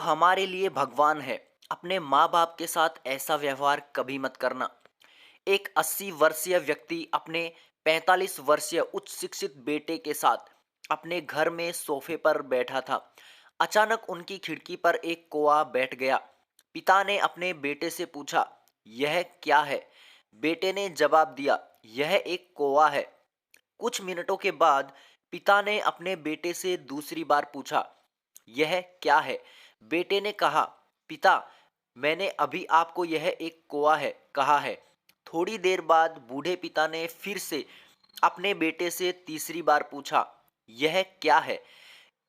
हमारे लिए भगवान है। अपने माँ बाप के साथ ऐसा व्यवहार कभी मत करना। एक 80 वर्षीय व्यक्ति अपने 45 वर्षीय उच्च शिक्षित बेटे के साथ अपने घर में सोफे पर बैठा था। अचानक उनकी खिड़की पर एक कौवा बैठ गया। पिता ने अपने बेटे से पूछा, यह क्या है? बेटे ने जवाब दिया, यह एक कौवा है। कुछ मिनटों के बाद पिता ने अपने बेटे से दूसरी बार पूछा, यह क्या है? बेटे ने कहा, पिता, मैंने अभी आपको यह एक कौवा है कहा है। थोड़ी देर बाद बूढ़े पिता ने फिर से अपने बेटे से तीसरी बार पूछा, यह क्या है?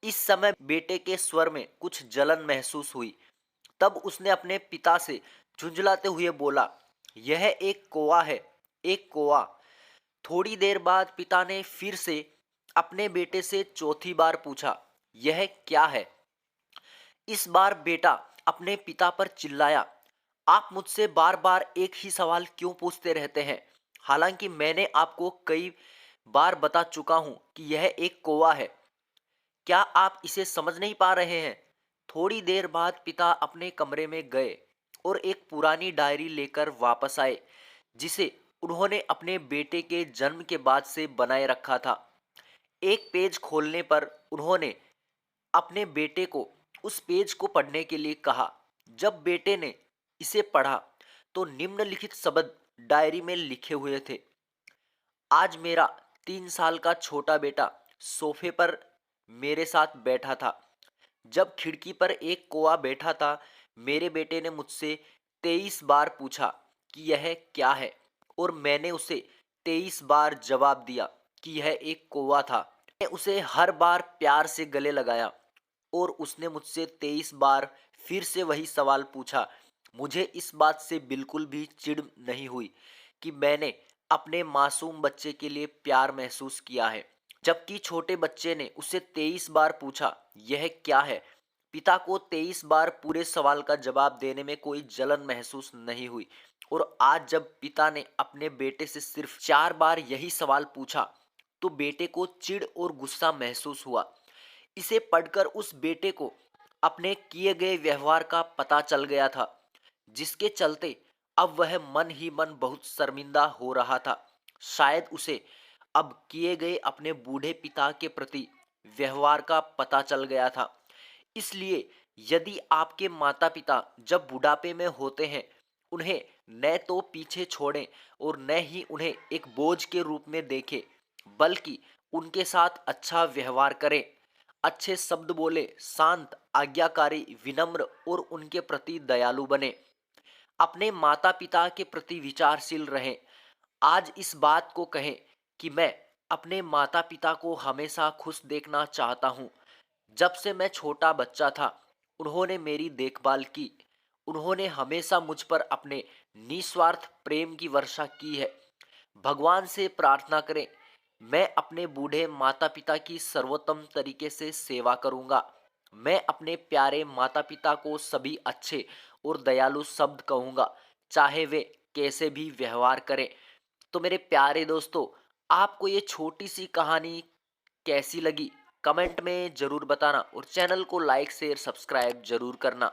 इस समय बेटे के स्वर में कुछ जलन महसूस हुई। तब उसने अपने पिता से झुंझलाते हुए बोला, यह एक कौवा है, एक कौवा। थोड़ी देर बाद पिता ने फिर से अपने बेटे से चौथी बार पूछा, यह क्या है? इस बार बेटा अपने पिता पर चिल्लाया, आप मुझसे बार बार एक ही सवाल क्यों पूछते रहते हैं? हालांकि मैंने आपको कई बार बता चुका हूं कि यह एक कौवा है। क्या आप इसे समझ नहीं पा रहे हैं? थोड़ी देर बाद पिता अपने कमरे में गए और एक पुरानी डायरी लेकर वापस आए, जिसे उन्होंने अपने बेटे के जन्म के बाद से बनाए रखा था। एक पेज खोलने पर उन्होंने अपने बेटे को उस पेज को पढ़ने के लिए कहा। जब बेटे ने इसे पढ़ा तो निम्नलिखित शब्द डायरी में लिखे हुए थे, आज मेरा 3 साल का छोटा बेटा सोफे पर मेरे साथ बैठा था। जब खिड़की पर एक कौवा बैठा था, मेरे बेटे ने मुझसे 23 बार पूछा कि यह क्या है, और मैंने उसे 23 बार जवाब दिया कि यह एक कौवा था। मैंने उसे हर बार प्यार से गले लगाया और उसने मुझसे 23 बार फिर से वही सवाल पूछा। मुझे इस बात से बिल्कुल भी चिढ़ नहीं हुई कि मैंने अपने मासूम बच्चे के लिए प्यार महसूस किया है, जबकि छोटे बच्चे ने उससे 23 बार पूछा, यह क्या है? पिता को 23 बार पूरे सवाल का जवाब देने में कोई जलन महसूस नहीं हुई, और आज जब पिता ने अपने बेटे से सिर्फ 4 बार यही सवाल पूछा, तो बेटे को चिढ़ और गुस्सा महसूस हुआ। इसे पढ़कर उस बेटे को अपने किए गए व्यवहार का पता चल गया था, जिसके चलते अब वह मन ही मन बहुत शर्मिंदा हो रहा था। शायद उसे अब किए गए अपने बूढ़े पिता के प्रति व्यवहार का पता चल गया था। इसलिए यदि आपके माता पिता जब बुढ़ापे में होते हैं, उन्हें न तो पीछे छोड़ें और न ही उन्हें एक बोझ के रूप में देखें, बल्कि उनके साथ अच्छा व्यवहार करें। अच्छे शब्द बोले, शांत, आज्ञाकारी, विनम्र और उनके प्रति दयालु बने। अपने माता पिता के प्रति विचारशील रहें। आज इस बात को कहें कि मैं अपने माता पिता को हमेशा खुश देखना चाहता हूँ। जब से मैं छोटा बच्चा था, उन्होंने मेरी देखभाल की। उन्होंने हमेशा मुझ पर अपने निस्वार्थ प्रेम की वर्षा की है। भगवान से प्रार्थना करें, मैं अपने बूढ़े माता पिता की सर्वोत्तम तरीके से सेवा करूंगा। मैं अपने प्यारे माता पिता को सभी अच्छे और दयालु शब्द कहूंगा, चाहे वे कैसे भी व्यवहार करें। तो मेरे प्यारे दोस्तों, आपको ये छोटी सी कहानी कैसी लगी? कमेंट में ज़रूर बताना और चैनल को लाइक शेयर सब्सक्राइब जरूर करना।